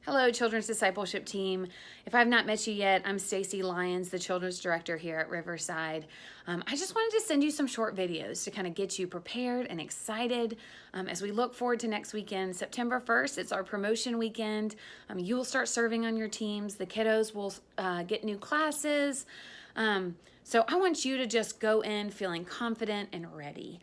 Hello, Children's Discipleship Team. If I've not met you yet, I'm Stacy Lyons, the Children's Director here at Riverside. I just wanted to send you some short videos to kind of get you prepared and excited as we look forward to next weekend. September 1st, it's our promotion weekend. You will start serving on your teams. The kiddos will get new classes. So I want you to just go in feeling confident and ready.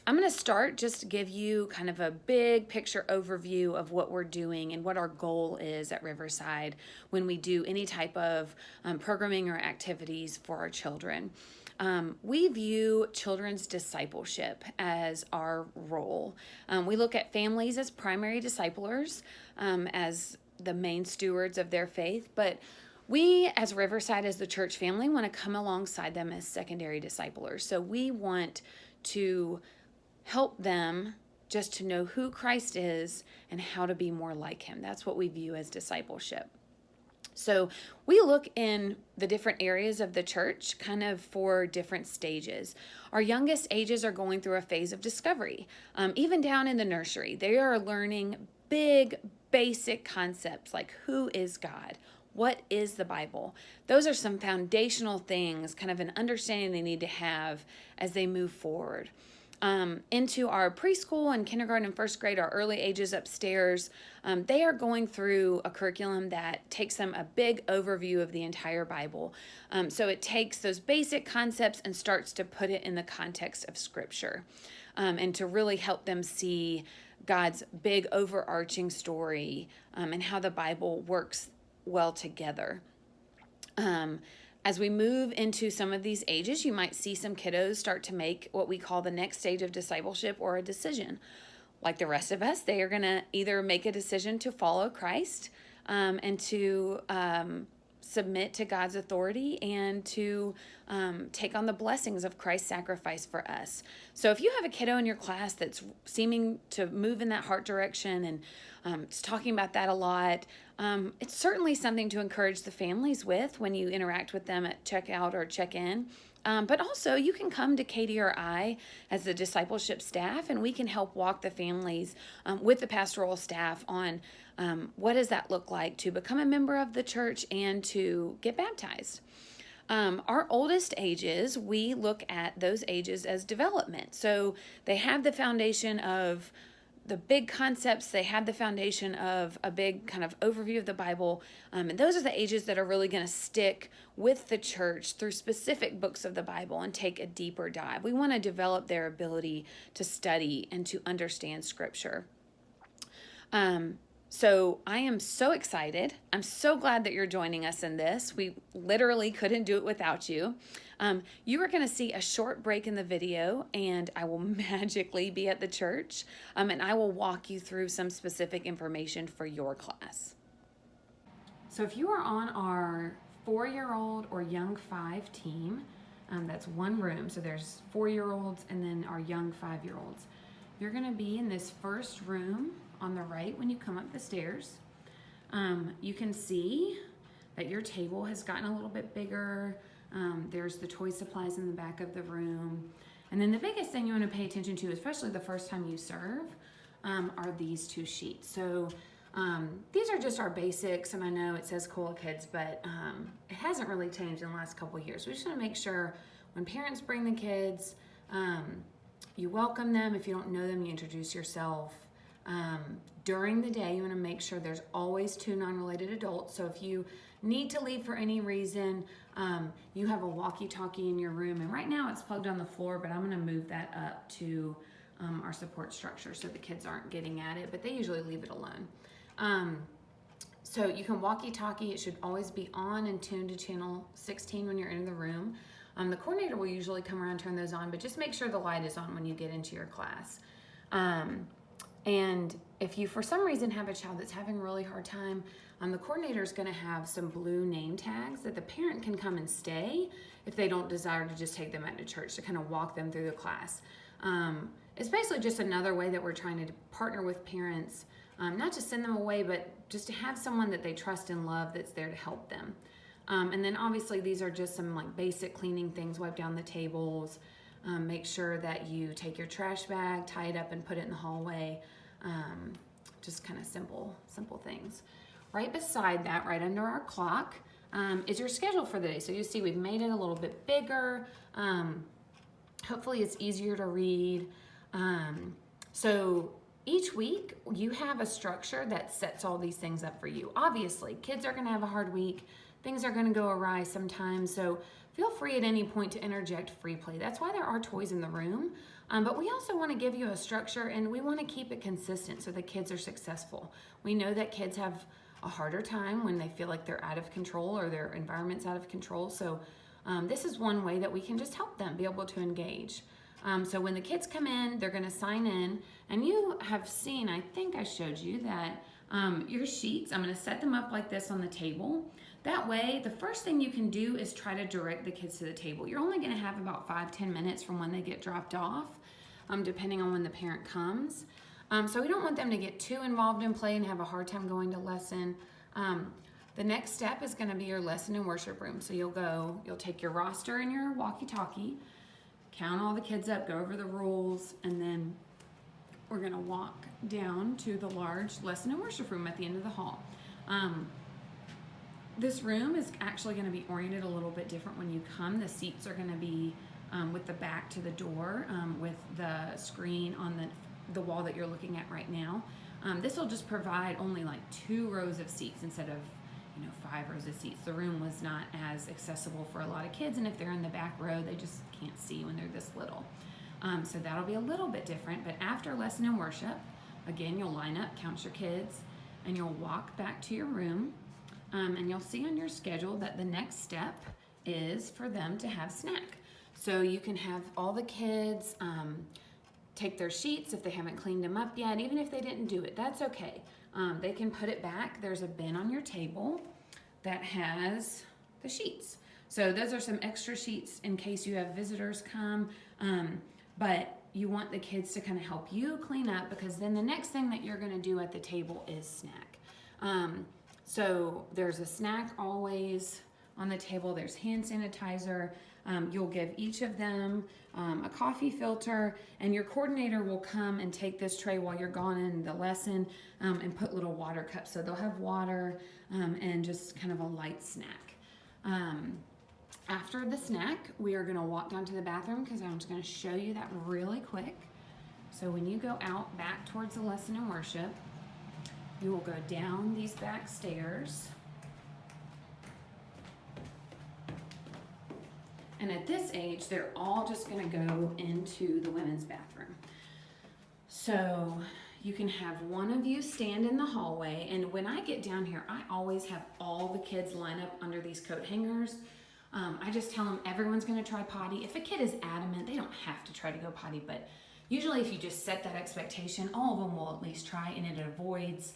I'm going to start just to give you kind of a big picture overview of what we're doing and what our goal is at Riverside when we do any type of programming or activities for our children. We view children's discipleship as our role. We look at families as primary disciplers, as the main stewards of their faith, but we, as Riverside, as the church family, want to come alongside them as secondary disciplers. So we want to help them just to know who Christ is and how to be more like him. That's what we view as discipleship. So we look in the different areas of the church kind of for different stages. Our youngest ages are going through a phase of discovery. Even down in the nursery, they are learning big, basic concepts like who is God? What is the Bible? Those are some foundational things, kind of an understanding they need to have as they move forward. Into our preschool and kindergarten and first grade, our early ages upstairs, they are going through a curriculum that takes them a big overview of the entire Bible. So it takes those basic concepts and starts to put it in the context of Scripture, and to really help them see God's big overarching story, and how the Bible works well together. As we move into some of these ages, you might see some kiddos start to make what we call the next stage of discipleship or a decision. Like the rest of us, they are going to either make a decision to follow Christ, and to submit to God's authority and to take on the blessings of Christ's sacrifice for us. So if you have a kiddo in your class that's seeming to move in that heart direction and is talking about that a lot, it's certainly something to encourage the families with when you interact with them at checkout or check-in. But also you can come to Katie or I as the discipleship staff, and we can help walk the families with the pastoral staff on what does that look like to become a member of the church and to get baptized. Our oldest ages, we look at those ages as development. So they have the foundation of the big concepts, they have the foundation of a big kind of overview of the Bible, and those are the ages that are really going to stick with the church through specific books of the Bible and take a deeper dive. We want to develop their ability to study and to understand Scripture. So I am so excited. I'm so glad that you're joining us in this. We literally couldn't do it without you. You are going to see a short break in the video, and I will magically be at the church, and I will walk you through some specific information for your class. So if you are on our 4-year-old or young 5 team, that's one room. So there's 4-year-olds and then our young 5-year-olds. You're going to be in this first room on the right when you come up the stairs. You can see that your table has gotten a little bit bigger. There's the toy supplies in the back of the room. And then the biggest thing you want to pay attention to, especially the first time you serve, are these 2 sheets. So these are just our basics, and I know it says Cool Kids, but it hasn't really changed in the last couple of years. We just want to make sure when parents bring the kids, you welcome them. If you don't know them, you introduce yourself. During the day, you want to make sure there's always 2 non-related adults. So if you need to leave for any reason, you have a walkie-talkie in your room. And right now it's plugged on the floor, but I'm going to move that up to our support structure so the kids aren't getting at it, but they usually leave it alone. So you can walkie-talkie. It should always be on and tuned to channel 16 when you're in the room. The coordinator will usually come around and turn those on, but just make sure the light is on when you get into your class. And if you, for some reason, have a child that's having a really hard time, the coordinator is going to have some blue name tags that the parent can come and stay if they don't desire to just take them out to church to kind of walk them through the class. It's basically just another way that we're trying to partner with parents, not to send them away, but just to have someone that they trust and love that's there to help them. And then obviously these are just some like basic cleaning things: wipe down the tables, make sure that you take your trash bag, tie it up and put it in the hallway. just kind of simple things. Right beside that, right under our clock, is your schedule for the day. So you see we've made it a little bit bigger. Hopefully it's easier to read. So each week you have a structure that sets all these things up for you. Obviously, kids are gonna have a hard week. Things are gonna go awry sometimes. So feel free at any point to interject free play. That's why there are toys in the room. But we also wanna give you a structure, and we wanna keep it consistent so the kids are successful. We know that kids have a harder time when they feel like they're out of control or their environment's out of control. So this is one way that we can just help them be able to engage. So when the kids come in, they're gonna sign in, and you have seen, I think I showed you that your sheets, I'm gonna set them up like this on the table. That way, the first thing you can do is try to direct the kids to the table. You're only gonna have about 5-10 minutes from when they get dropped off, depending on when the parent comes. So we don't want them to get too involved in play and have a hard time going to lesson. The next step is gonna be your lesson and worship room. So you'll take your roster and your walkie-talkie, count all the kids up, go over the rules, and then we're gonna walk down to the large lesson and worship room at the end of the hall. This room is actually gonna be oriented a little bit different when you come. The seats are gonna be with the back to the door, with the screen on the wall that you're looking at right now. This will just provide only like 2 rows of seats instead of 5 rows of seats. The room was not as accessible for a lot of kids, and if they're in the back row, they just can't see when they're this little. So that'll be a little bit different, but after lesson and worship, again, you'll line up, count your kids, and you'll walk back to your room, and you'll see on your schedule that the next step is for them to have snack. So you can have all the kids take their sheets if they haven't cleaned them up yet. Even if they didn't do it, that's okay. They can put it back. There's a bin on your table that has the sheets. So those are some extra sheets in case you have visitors come. But you want the kids to kind of help you clean up, because then the next thing that you're going to do at the table is snack. So there's a snack always on the table. There's hand sanitizer. You'll give each of them a coffee filter, and your coordinator will come and take this tray while you're gone in the lesson and put little water cups. So they'll have water and just kind of a light snack. After the snack, we are gonna walk down to the bathroom, because I'm just gonna show you that really quick. So when you go out back towards the lesson and worship, you will go down these back stairs. And at this age, they're all just gonna go into the women's bathroom. So you can have one of you stand in the hallway, and when I get down here, I always have all the kids line up under these coat hangers. I just tell them everyone's gonna try potty. If a kid is adamant, they don't have to try to go potty, but usually if you just set that expectation, all of them will at least try, and it avoids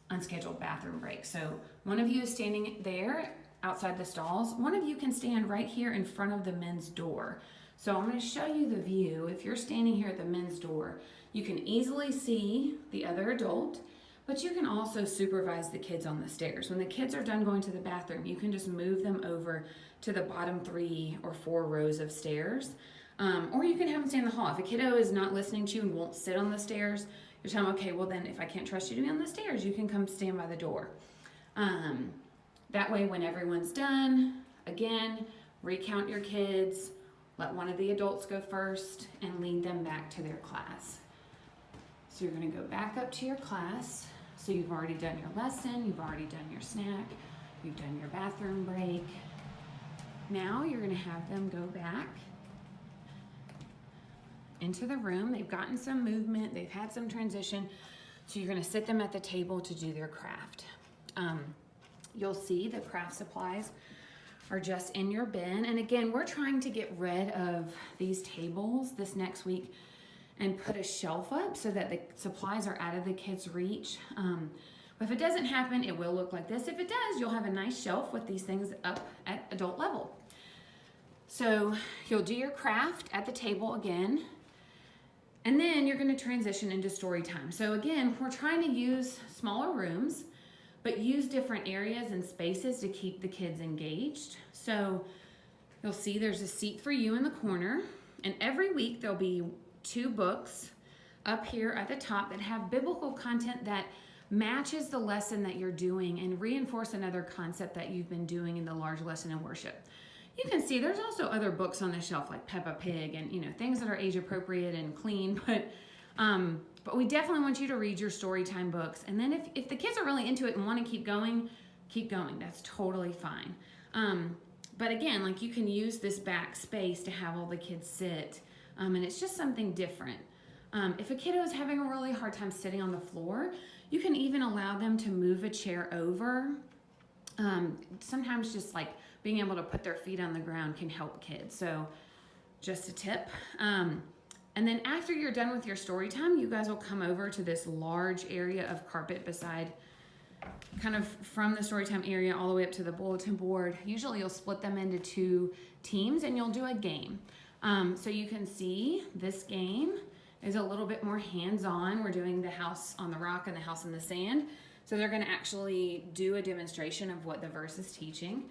unscheduled bathroom breaks. So one of you is standing there outside the stalls. One of you can stand right here in front of the men's door. So I'm going to show you the view. If you're standing here at the men's door, you can easily see the other adult, but you can also supervise the kids on the stairs. When the kids are done going to the bathroom, you can just move them over to the bottom 3 or 4 rows of stairs. Or you can have them stay in the hall. If a kiddo is not listening to you and won't sit on the stairs, you're telling them, okay, well then if I can't trust you to be on the stairs, you can come stand by the door. That way, when everyone's done, again, recount your kids, let one of the adults go first, and lead them back to their class. So you're gonna go back up to your class. So you've already done your lesson, you've already done your snack, you've done your bathroom break. Now you're gonna have them go back into the room. They've gotten some movement, they've had some transition. So you're gonna sit them at the table to do their craft. You'll see the craft supplies are just in your bin. And again, we're trying to get rid of these tables this next week and put a shelf up so that the supplies are out of the kids' reach. But if it doesn't happen, it will look like this. If it does, you'll have a nice shelf with these things up at adult level. So you'll do your craft at the table again, and then you're gonna transition into story time. So again, we're trying to use smaller rooms, but use different areas and spaces to keep the kids engaged. So you'll see there's a seat for you in the corner, and every week there'll be 2 books up here at the top that have biblical content that matches the lesson that you're doing and reinforce another concept that you've been doing in the large lesson in worship. You can see there's also other books on the shelf like Peppa Pig and things that are age appropriate and clean, but we definitely want you to read your story time books. And then if the kids are really into it and want to keep going. That's totally fine. But again, like, you can use this back space to have all the kids sit, and it's just something different. If a kiddo is having a really hard time sitting on the floor, you can even allow them to move a chair over. Sometimes just like being able to put their feet on the ground can help kids. So just a tip. And then after you're done with your story time, you guys will come over to this large area of carpet beside, kind of from the story time area all the way up to the bulletin board. Usually you'll split them into 2 teams and you'll do a game. So you can see this game is a little bit more hands-on. We're doing the house on the rock and the house in the sand. So they're going to actually do a demonstration of what the verse is teaching.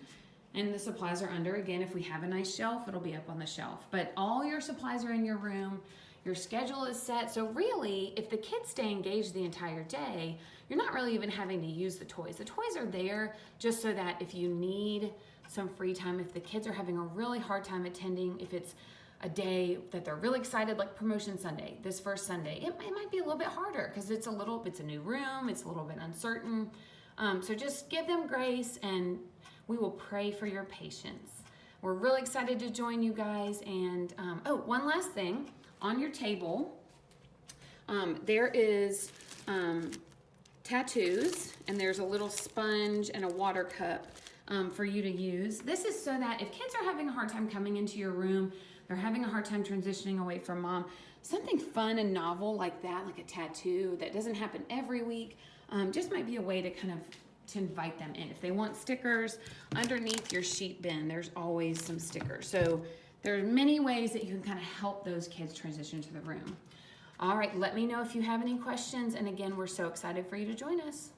And the supplies are under. Again, if we have a nice shelf, it'll be up on the shelf. But all your supplies are in your room. Your schedule is set. So really, if the kids stay engaged the entire day, you're not really even having to use the toys. The toys are there just so that if you need some free time, if the kids are having a really hard time attending, if it's a day that they're really excited, like Promotion Sunday, this first Sunday, it might be a little bit harder because it's a new room, it's a little bit uncertain. So just give them grace, and we will pray for your patience. We're really excited to join you guys. And one last thing, on your table, there is tattoos, and there's a little sponge and a water cup for you to use. This is so that if kids are having a hard time coming into your room, they're having a hard time transitioning away from mom, something fun and novel like that, like a tattoo that doesn't happen every week, just might be a way to kind of to invite them in. If they want stickers, underneath your sheet bin, there's always some stickers. So there are many ways that you can kind of help those kids transition to the room. All right, let me know if you have any questions. And again, we're so excited for you to join us.